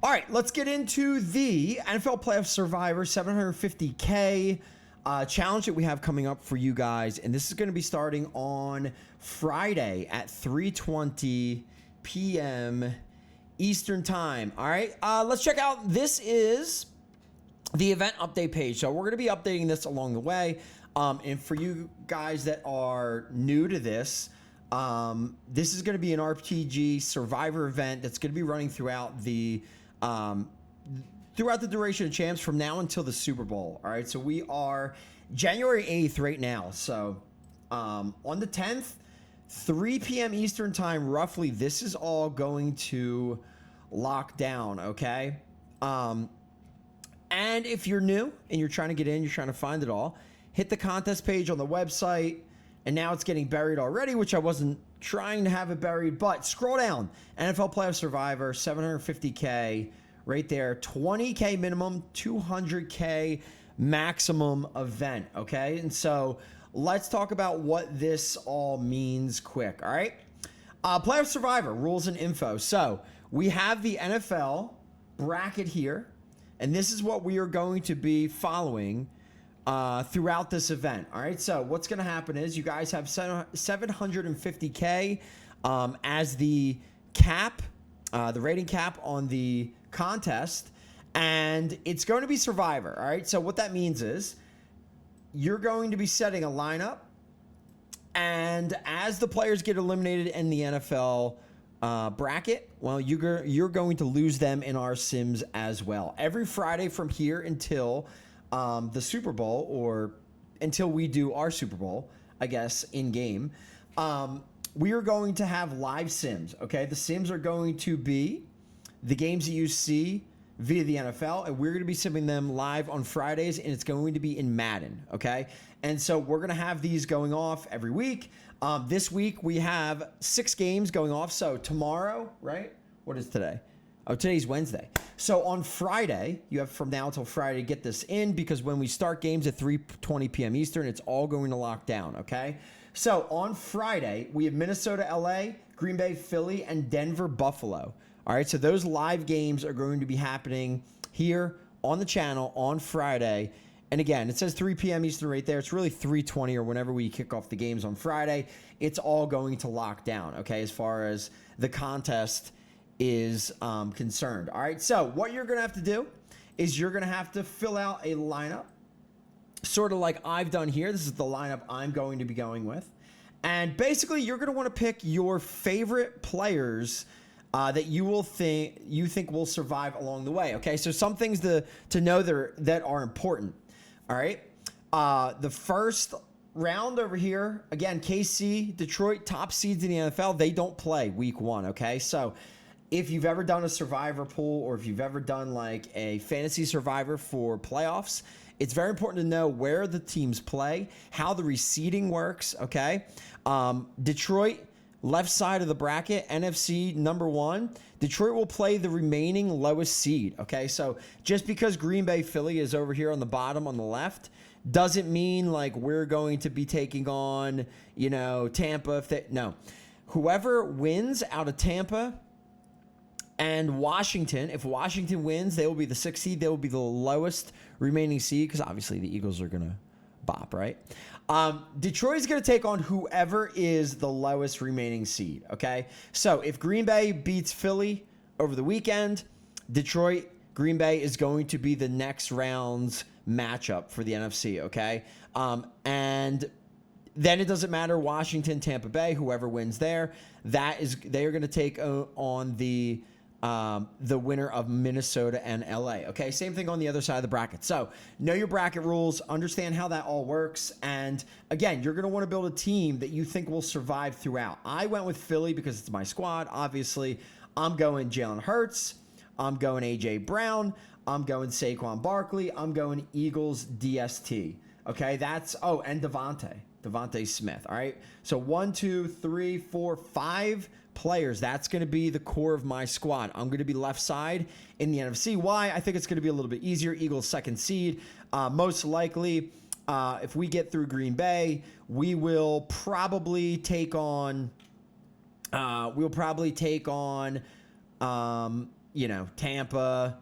All right, let's get into the NFL Playoff Survivor 750K challenge that we have coming up for you guys. And this is going to be starting on Friday at 3:20 p.m. Eastern Time. All right, let's check out. This is the event update page. So we're going to be updating this along the way. And for you guys that are new to this, this is going to be an RPG Survivor event that's going to be running throughout the duration of champs from now until the Super Bowl. All right, so we are January 8th right now. So on the 10th, 3 p.m. Eastern Time, roughly, this is all going to lock down, okay? And if you're new and you're trying to get in, you're trying to find it all, hit the contest page on the website, and now it's getting buried already, which I wasn't trying to have it buried, but scroll down. NFL Playoff Survivor, 750K, right there. 20K minimum, 200K maximum event, okay? And so let's talk about what this all means quick, all right? Playoff Survivor, rules and info. So we have the NFL bracket here, and this is what we are going to be following throughout this event. All right, so what's going to happen is you guys have 750K as the cap, the rating cap on the contest, and it's going to be Survivor. All right, so what that means is you're going to be setting a lineup, and as the players get eliminated in the NFL bracket, well, you're going to lose them in our sims as well. Every Friday from here until the Super Bowl, or until we do our Super Bowl, I guess, in game, we are going to have live sims, okay? The sims are going to be the games that you see via the NFL, and we're going to be simming them live on Fridays, and it's going to be in Madden, okay? And so we're going to have these going off every week. This week we have 6 games going off. So tomorrow, right? What is today? Oh, today's Wednesday. So on Friday, you have from now until Friday to get this in, because when we start games at 3:20 p.m. Eastern, it's all going to lock down, okay? So on Friday, we have Minnesota, LA, Green Bay, Philly, and Denver, Buffalo. All right, so those live games are going to be happening here on the channel on Friday. And again, it says 3 p.m. Eastern right there. It's really 3:20 or whenever we kick off the games on Friday. It's all going to lock down, okay, as far as the contest is concerned. All right, so what you're going to have to do is you're going to have to fill out a lineup, sort of like I've done here. This is the lineup I'm going to be going with. And basically, you're going to want to pick your favorite players that you think will survive along the way. Okay, so some things to know that are important. All right, the first round over here, again, KC, Detroit, top seeds in the NFL, they don't play week 1. Okay, so if you've ever done a survivor pool, or if you've ever done like a fantasy survivor for playoffs, it's very important to know where the teams play, how the reseeding works. Okay, Detroit, left side of the bracket, NFC number 1. Detroit will play the remaining lowest seed, okay? So just because Green Bay, Philly is over here on the bottom on the left doesn't mean like we're going to be taking on, you know, Tampa. No. Whoever wins out of Tampa and Washington, if Washington wins, they will be the 6th seed. They will be the lowest remaining seed, because obviously the Eagles are going to bop, right? Detroit is going to take on whoever is the lowest remaining seed, okay? So if Green Bay beats Philly over the weekend, Detroit, Green Bay is going to be the next round's matchup for the NFC, okay? And then it doesn't matter, Washington, Tampa Bay, whoever wins there, they are going to take on the winner of Minnesota and LA. Okay, same thing on the other side of the bracket. So know your bracket rules, understand how that all works, and again, you're going to want to build a team that you think will survive throughout. I went with Philly because it's my squad. Obviously, I'm going Jalen Hurts. I'm going A.J. Brown. I'm going Saquon Barkley. I'm going Eagles DST. Okay, and Devontae Smith. All right, so 1, 2, 3, 4, 5 players. That's going to be the core of my squad. I'm going to be left side in the NFC. Why? I think it's going to be a little bit easier. Eagles 2nd seed. Most likely, if we get through Green Bay, we will probably take on Tampa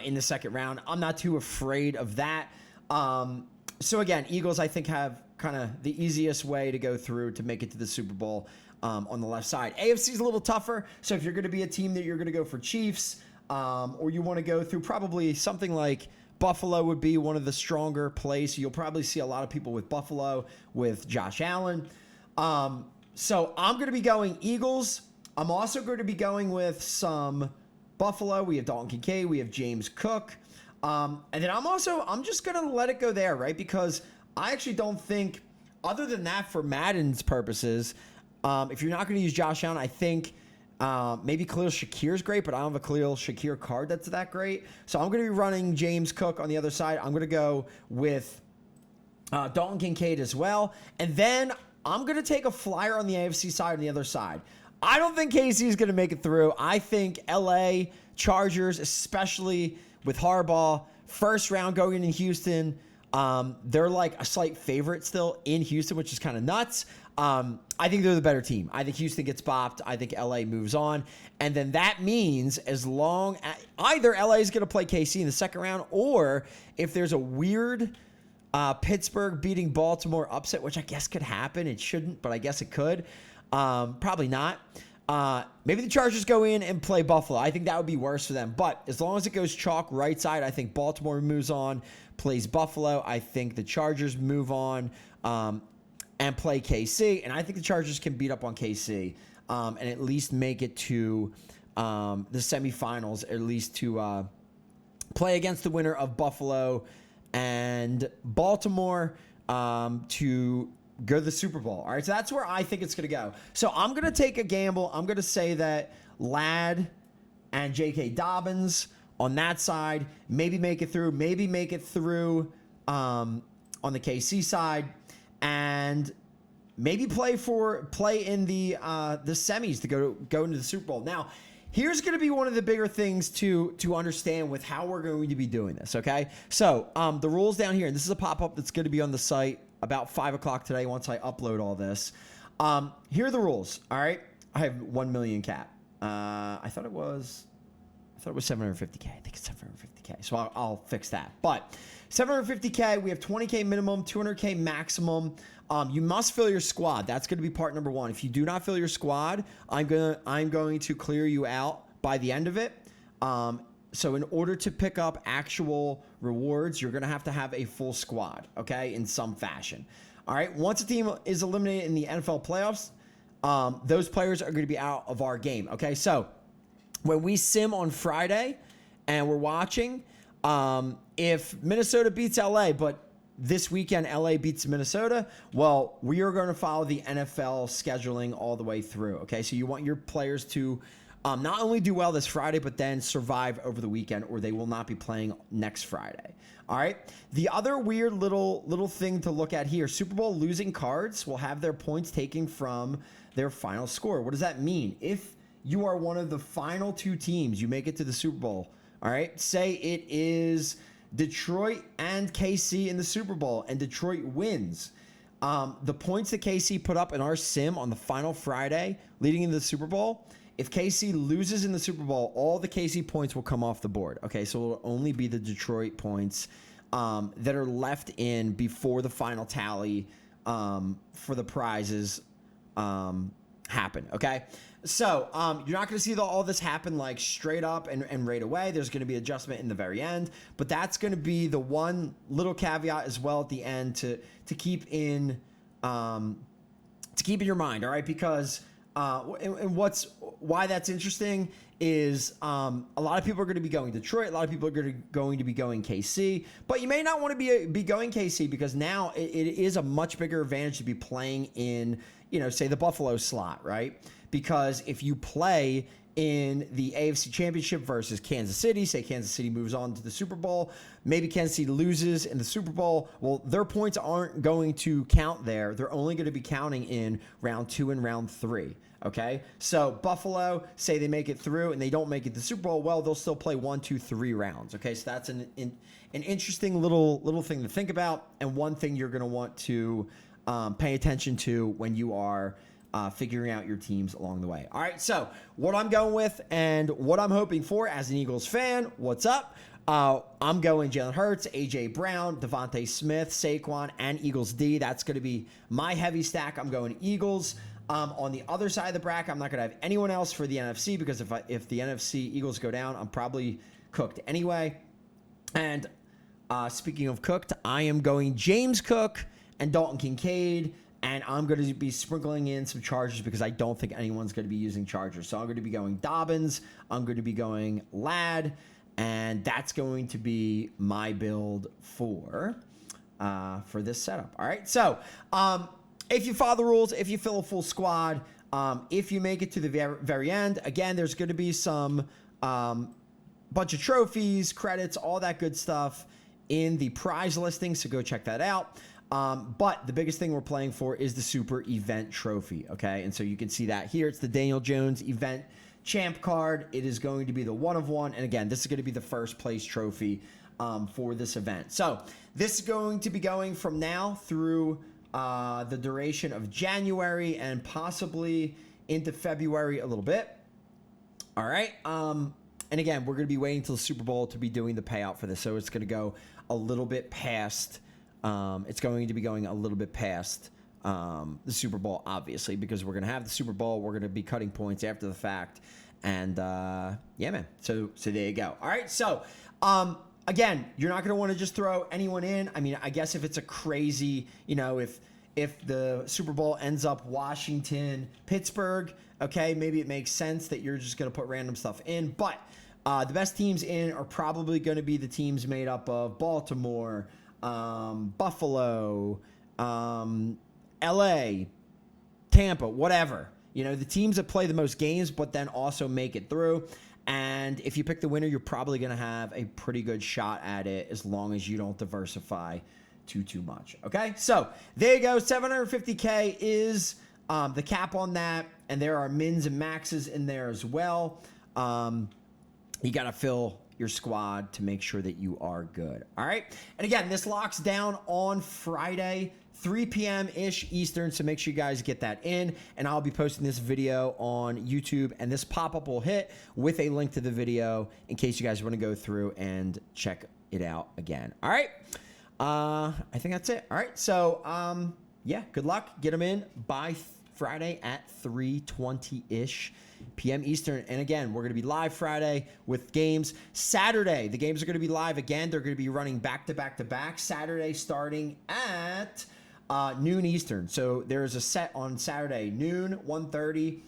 in the second round. I'm not too afraid of that. So again, Eagles, I think, have kind of the easiest way to go through to make it to the Super Bowl on the left side. AFC is a little tougher. So if you're going to be a team that you're going to go for Chiefs, or you want to go through probably something like Buffalo would be one of the stronger plays. You'll probably see a lot of people with Buffalo with Josh Allen. So I'm going to be going Eagles. I'm also going to be going with some Buffalo. We have Dalton Kincaid. We have James Cook. And then I'm just going to let it go there, right? Because I actually don't think, other than that, for Madden's purposes, if you're not going to use Josh Allen, I think maybe Khalil Shakir is great, but I don't have a Khalil Shakir card that's that great. So I'm going to be running James Cook on the other side. I'm going to go with Dalton Kincaid as well. And then I'm going to take a flyer on the AFC side on the other side. I don't think KC is going to make it through. I think LA Chargers, especially with Harbaugh, first round going in Houston, they're like a slight favorite still in Houston, which is kind of nuts. I think they're the better team. I think Houston gets bopped. I think LA moves on. And then that means as long as either LA is going to play KC in the second round, or if there's a weird Pittsburgh beating Baltimore upset, which I guess could happen. It shouldn't, but I guess it could. Probably not. Maybe the Chargers go in and play Buffalo. I think that would be worse for them. But as long as it goes chalk right side, I think Baltimore moves on, plays Buffalo. I think the Chargers move on and play KC. And I think the Chargers can beat up on KC and at least make it to the semifinals, at least to play against the winner of Buffalo and Baltimore to go to the Super Bowl. All right, so that's where I think it's going to go. So I'm going to take a gamble. I'm going to say that Ladd and J.K. Dobbins on that side maybe make it through. Maybe make it through on the KC side, and maybe play in the semis to go into the Super Bowl. Now, here's going to be one of the bigger things to understand with how we're going to be doing this, okay? So the rules down here, and this is a pop-up that's going to be on the site about 5 o'clock today once I upload all this. Here are the rules, all right? I have 1 million cap. I thought it was 750K. I think it's 750K, so I'll fix that. But 750K, we have 20K minimum, 200K maximum. You must fill your squad. That's going to be part number one. If you do not fill your squad, I'm going to clear you out by the end of it. So in order to pick up actual rewards, you're going to have a full squad, okay, in some fashion. All right, once a team is eliminated in the NFL playoffs, those players are going to be out of our game, okay? So when we sim on Friday and we're watching, if Minnesota beats LA, but this weekend LA beats Minnesota, well, we are going to follow the NFL scheduling all the way through, okay? So you want your players to not only do well this Friday, but then survive over the weekend, or they will not be playing next Friday. All right. The other weird little thing to look at here, Super Bowl losing cards will have their points taken from their final score. What does that mean? If you are one of the final two teams, you make it to the Super Bowl. All right. Say it is Detroit and KC in the Super Bowl, and Detroit wins. The points that KC put up in our sim on the final Friday leading into the Super Bowl, if KC loses in the Super Bowl, all the KC points will come off the board. Okay, so it'll only be the Detroit points that are left in before the final tally for the prizes happen. Okay, so you're not going to see all this happen like straight up and right away. There's going to be adjustment in the very end, but that's going to be the one little caveat as well at the end to keep in your mind. All right, because. And why that's interesting is a lot of people are going to be going Detroit. A lot of people are going to be going KC. But you may not want to be going KC because now it is a much bigger advantage to be playing in, say the Buffalo slot, right? Because if you play in the AFC Championship versus Kansas City, say Kansas City moves on to the Super Bowl, maybe Kansas City loses in the Super Bowl, well, their points aren't going to count there. They're only going to be counting in round 2 and round 3, okay? So Buffalo, say they make it through and they don't make it to the Super Bowl, well, they'll still play 1, 2, 3 rounds, okay? So that's an interesting little thing to think about, and one thing you're going to want to pay attention to when you are figuring out your teams along the way. All right, so what I'm going with and what I'm hoping for as an Eagles fan, what's up? I'm going Jalen Hurts, A.J. Brown, Devontae Smith, Saquon, and Eagles D. That's going to be my heavy stack. I'm going Eagles. On the other side of the bracket, I'm not going to have anyone else for the NFC because if the NFC Eagles go down, I'm probably cooked anyway. And speaking of cooked, I am going James Cook and Dalton Kincaid, and I'm going to be sprinkling in some Chargers because I don't think anyone's going to be using Chargers. So I'm going to be going Dobbins, I'm going to be going Ladd, and that's going to be my build for this setup. All right, so if you follow the rules, if you fill a full squad, if you make it to the very end, again, there's going to be some bunch of trophies, credits, all that good stuff in the prize listing, so go check that out. But the biggest thing we're playing for is the Super Event Trophy, okay? And so you can see that here. It's the Daniel Jones Event Champ card. It is going to be the 1 of 1. And again, this is going to be the first place trophy for this event. So this is going to be going from now through the duration of January and possibly into February a little bit. All right. And again, we're going to be waiting until the Super Bowl to be doing the payout for this. So it's going to go a little bit past. It's going to be going a little bit past the Super Bowl, obviously, because we're going to have the Super Bowl. We're going to be cutting points after the fact. And yeah, man. So there you go. All right. So again, you're not going to want to just throw anyone in. I mean, I guess if it's a crazy, if the Super Bowl ends up Washington, Pittsburgh, okay, maybe it makes sense that you're just going to put random stuff in. But the best teams in are probably going to be the teams made up of Baltimore, Buffalo, LA, Tampa, whatever. The teams that play the most games, but then also make it through. And if you pick the winner, you're probably going to have a pretty good shot at it as long as you don't diversify too much. Okay, so there you go. 750K is the cap on that, and there are mins and maxes in there as well. You got to fill your squad to make sure that you are good. All right, and again, this locks down on Friday, 3 p.m.-ish Eastern, so make sure you guys get that in, and I'll be posting this video on YouTube, and this pop-up will hit with a link to the video in case you guys want to go through and check it out again. All right, I think that's it. All right, so yeah, good luck. Get them in by Friday at 3:20-ish p.m. Eastern. And again, we're going to be live Friday with games. Saturday, the games are going to be live again. They're going to be running back to back to back. Saturday starting at noon Eastern. So there's a set on Saturday, noon, 1:30,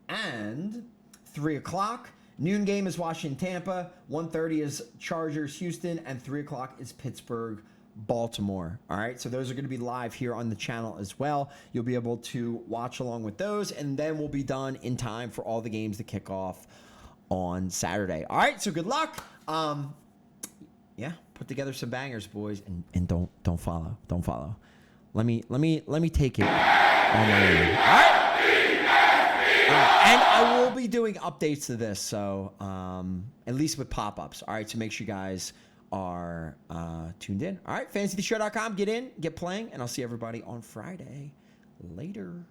and 3 o'clock. Noon game is Washington, Tampa. 1:30 is Chargers, Houston, and 3 o'clock is Pittsburgh, Baltimore. All right, so those are going to be live here on the channel as well. You'll be able to watch along with those, and then we'll be done in time for all the games to kick off on Saturday. All right, so good luck. Yeah, put together some bangers, boys, and don't follow. Let me take it on my own. All right. And I will be doing updates to this, so at least with pop-ups. All right, so make sure you guys are tuned in. All right, fantasytheshow.com. Get in, get playing, and I'll see everybody on Friday. Later.